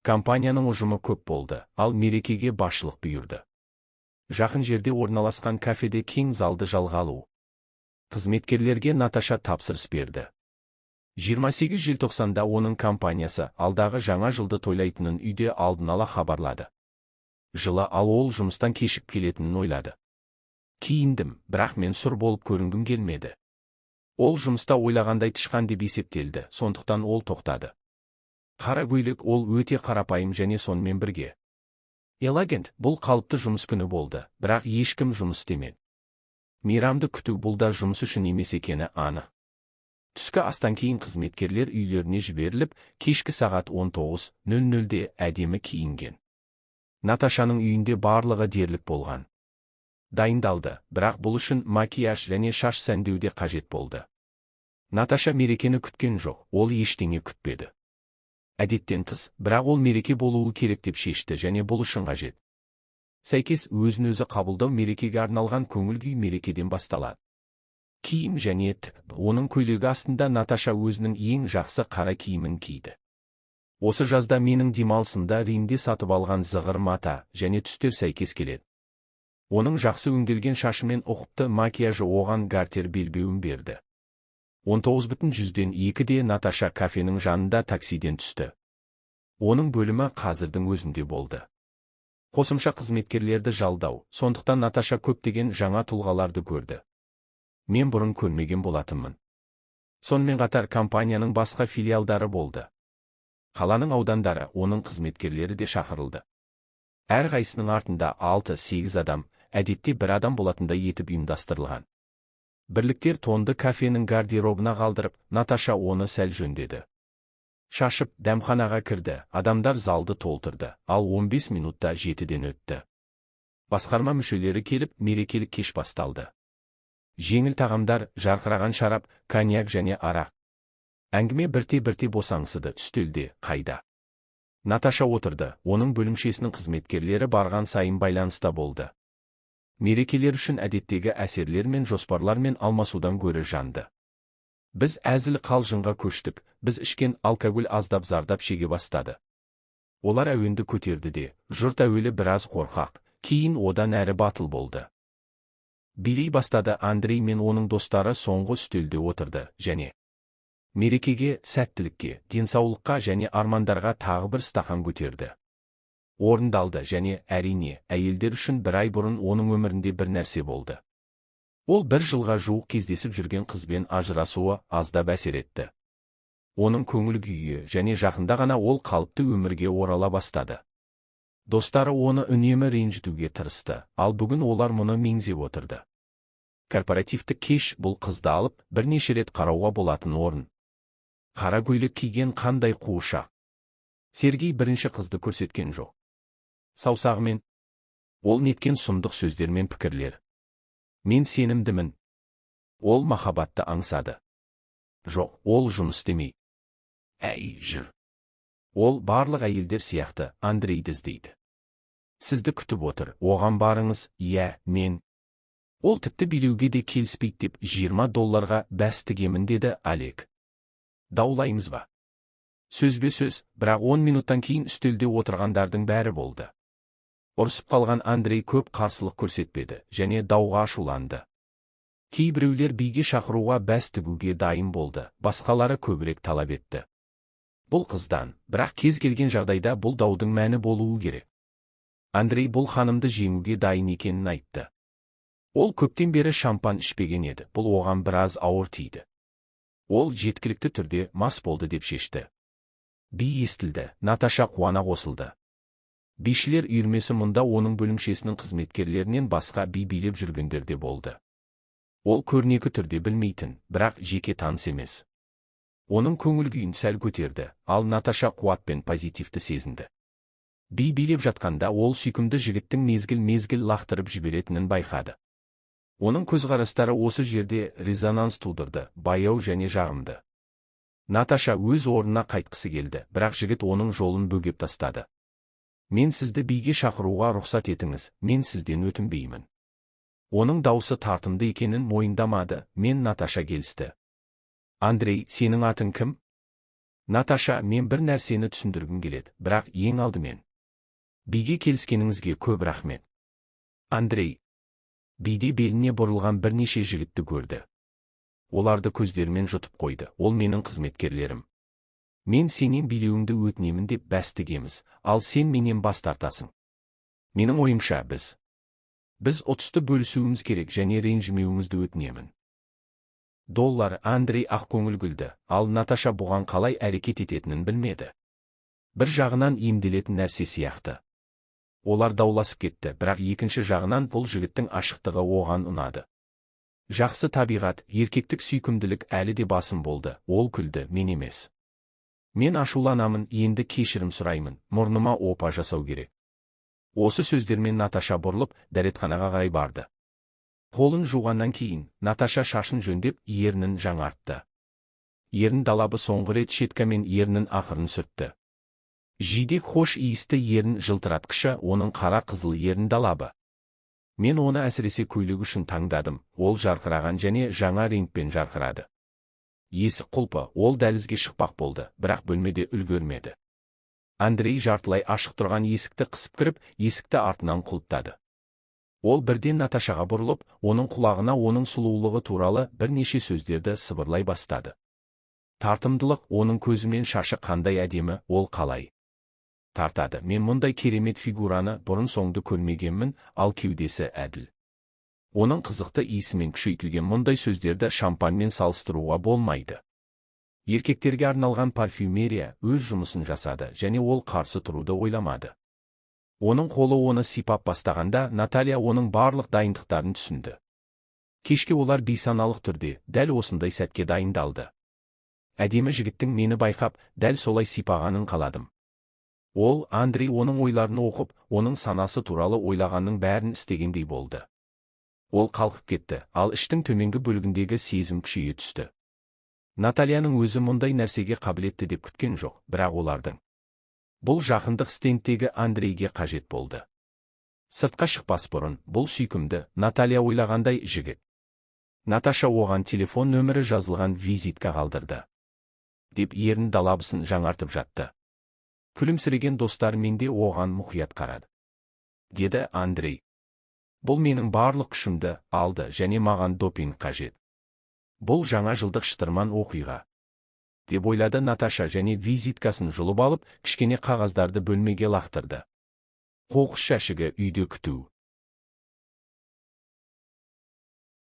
Компанияның ұжымы көп болды, ал мерекеге басшылық бұйырды. Жақын жерде орналасқан кафеде кең залды жалға алу. Қызметкерлерге Наташа тапсырыс берді. 28 желтоқсанда оның компаниясы алдағы жаңа жылды тойлайтынын үйде алдын ала хабарлады. Жылы ол жұмыстан кешіп келетінін ойлады. Киіндім, бірақ мен сұр болып көрінгім келмеді. Ол жұмыста ойлағандай тышқан деп есептелді, сондықтан ол тоқтады. Қара көйлек ол өте қарапайым және сонымен бірге элегент, бұл қалыпты жұмыс күні болды, бірақ ешкім жұмыс істемеді. Мейрамды күту бұл да жұмыс үшін емес екені анық. Түскі астан кейін қызметкерлер үйлеріне жіберіліп, кешкі сағат 19:00-де әдемі киінген. Наташаның үйінде барлығы дерлік болған. Дайындалды, бірақ бұл үшін макияж және шаш сәндеуде қажет болды. Наташа мерекені күткен жоқ, ол ештеңе күтпеді. Әдеттен тыс, бірақ ол мереке болуы керек деп шешті және бұл үшін қажет. Сәйкес өзін-өзі қабылдау мерекеге арналған көңіл-күй мерекеден басталады. Киім және оның көйлегі астында Наташа өзінің ең жақсы қара киімін киді. Осы жазда менің демалысымда Римде сатып алған зығыр мата және түстер сәйкес келеді. Оның жақсы өңделген шашы мен ұқыпты макияжы оған гартер белбеуін берді. 19:02-де Наташа кафенің жанында таксиден түсті. Оның бөлімі қазірдің өзінде болды. Қосымша қызметкерлерді жалдау, сондықтан Наташа көптеген жаңа тұлғаларды көрді. Мен бұрын көрмеген болатынмын. Сонымен қатар компанияның басқа филиалдары болды. Қаланың аудандары, оның қызметкерлері де шақырылды. Әрқайсының артында 6-8 адам, әдетте бір адам болатындай етіп ұйымдастырылған. Бірліктер тонды кафенің гардеробына қалдырып, Наташа оны сәл жөндеді. Шашып, дәмханаға кірді, адамдар залды толтырды, ал 15 минутта 7-ден өтті. Басқарма мүшелері келіп, мерекелік кеш басталды. Жеңіл тағамдар, жарқыраған шарап, коньяк және арақ. Әңгіме бірте-бірте босаңсыды, үстелде, қайда. Наташа отырды, оның бөлімшесінің қызметкерлері барған сайын байланыста болды. Мерекелер үшін әдеттегі әсерлер мен жоспарлар мен алмасудан гөрі жанды. Біз әзіл қалжыңға көштік, біз ішкен алкоголь аздап зардап шеге бастады. Олар әуенді көтерді де, жұрт әуелі біраз қорқақ, кейін одан әрі батыл болды. Билей бастады. Андрей мен оның достары соңғы үстелде отырды және мерекеге, сәттілікке, денсаулыққа және армандарға тағы бір стақан көтерді. Орындалды және әрине, әйелдер үшін бір ай бұрын оның өмірінде бір нәрсе болды. Ол бір жылға жуық кездесіп жүрген қызбен ажырасуы аздап әсер етті. Оның көңіл күйі және жақында ғана ол қалыпты өмірге орала бастады. Достары оны үнемі ренжітуге тырысты, ал бүгін олар мұны меңзеп отырды. Корпоративтік кеш бұл қызды алып, бірнеше рет қарауға болатын орын. Қара көйлек киген қандай қуышақ. Сергей бірінші қызды көрсеткен жоқ. Саусағымен. Ол неткен сұмдық сөздер мен пікірлер. Мен сенімдімін. Ол махаббатты аңсады. Жоқ, ол жұмыс істемей. Әй, жүр. Ол барлық әйелдер сияқты Андрейді іздейді. Сізді күтіп отыр, оған барыңыз. Иә, мен. Ол тіпті билеуге де келіспейді деп $20 бәс тігемін деді Олег. Даулаймыз ба? Сөзбе сөз, бірақ 10 минуттан кейін үстелде отырғандардың бәрі болды. Ұрысып қалған Андрей көп қарсылық көрсетпеді және дауға ашуланды. Кейбіреулер биге шақыруға бәс тігуге дайын болды, басқалары көбірек талап етті. Бұл қыздан, бірақ кез келген жағдайда бұл даудың мәні болуы керек. Андрей бұл ханымды жеңуге дайын екенін айтты. Ол көптен бері шампан ішпеген еді, бұл оған біраз ауыр тиді. Ол жеткілікті түрде мас болды деп шешті. Би естілді, Наташа қуана қосылды. Бишілер үйірмесі мұнда оның бөлімшесінің қызметкерлерінен басқа би билеп жүргендер де болды. Ол көрнекі түрде білмейтін, бірақ жеке таныс емес. Оның көңіл күйін сәл көтерді, ал Наташа қуат пен позитивті сезінді. Би билеп жатқанда ол сүйкімді жігіттің мезгіл-мезгіл лақтырып жіберетінін байқады. Оның көзқарастары осы жерде резонанс тудырды, баяу және жағымды. Наташа өз орнына қайтқысы келді, бірақ жігіт оның жолын бөгеп тастады. Мен сізді биге шақыруға рұқсат етіңіз, мен сізден өтінбеймін. Оның даусы тартымды екенін мойындамады, мен Наташа келісті. Андрей, сенің атың кім? Наташа, мен бір нәрсені түсіндіргім келеді, бірақ ең алдымен. Биге келіскеніңізге көп рахмет. Андрей. Биде беліне бұрылған бірнеше жігітті көрді. Оларды көздерімен жұтып қойды. Ол менің қызметкерлерім. Мен сенен билеуіңді өтінемін деп бәс тігеміз, ал сен менен бас тартасың. Менің ойымша біз ұтысты бөлісуіміз керек және ренжімеуіңізді өтінемін. $. Андрей ақкөңіл күлді, ал Наташа бұған қалай әрекет ететінін білмеді. Бір жағынан емделетін нәрсе сияқты. Олар дауласып кетті, бірақ екінші жағынан бұл жігіттің ашықтығы оған ұнады. Жақсы табиғат, еркектік сүйкімділік әлі де басым болды. Ол күлді, мен емес. Мен ашуланамын, енді кешірім сұраймын, мұрныма опа жасау керек. Осы сөздермен Наташа бұрылып, дәретханаға қарай барды. Қолын жуғаннан кейін, Наташа шашын жөндеп, ернін жаңартты. Ерін далабы соңғы рет щеткамен ернін ақырын сүртті. Жидек хош иісті ерін жылтыратқышы оның қара қызыл ерін далабы. Мен оны әсіресе көйлегі үшін таңдадым, ол жарқыраған және жаңа реңкпен жарқырады. Есік құлпы, ол дәлізге шықпақ болды, бірақ бөлмеде үлгермеді. Андрей жартылай ашық тұрған есікті қысып кіріп, есікті артынан құлыптады. Ол бірден Наташаға бұрылып, оның құлағына оның сұлулығы туралы бірнеше сөздерді сыбырлай бастады. Тартымдылық, оның көзімен шашы қандай әдемі, ол қалай тартады. Мен мұндай керемет фигураны бұрын соңды көрмегенмін, ал кеудесі әділ. Оның қызықты иісімен күшейтілген мұндай сөздерді шампаньмен салыстыруға болмайды. Еркектерге арналған парфюмерия өз жұмысын жасады және ол қарсы тұруды ойламады. Оның қолы оны сипап бастағанда Наталья оның барлық дайындықтарын түсінді. Кешке олар бейсаналық түрде, дәл осындай сәтке дайындалды. Әдемі жігіттің мені байқап, дәл солай сипағанын қаладым. Ол, Андрей оның ойларын оқып, оның санасы туралы ойлағанның бәрін істегендей болды. Ол қалқып кетті, ал іштің төменгі бөлігіндегі сезім күшейе түсті. Натальяның өзі мұндай нәрсеге қабілетті деп күткен жоқ, бірақ олардың. Бұл жақындық стендтегі Андрейге қажет болды. Сыртқа шықпас бұрын, бұл сүйкімді, Наталья ойлағандай жігіт. Наташа оған телефон нөмірі жазылған визитка қалдырды. Деп ерін далабысын жаңартып жатты. Күлімсіреген достар менде оған мұқият қарады. Деді Андрей. Бұл менің барлық күшімді алды және маған допинг қажет. Бұл жаңа жылдық шытырман оқиға. Деп ойлады Наташа және визиткасын жұлып алып, кішкене қағаздарды бөлмеге лақтырды. Қоқыс жәшігі үйде күту.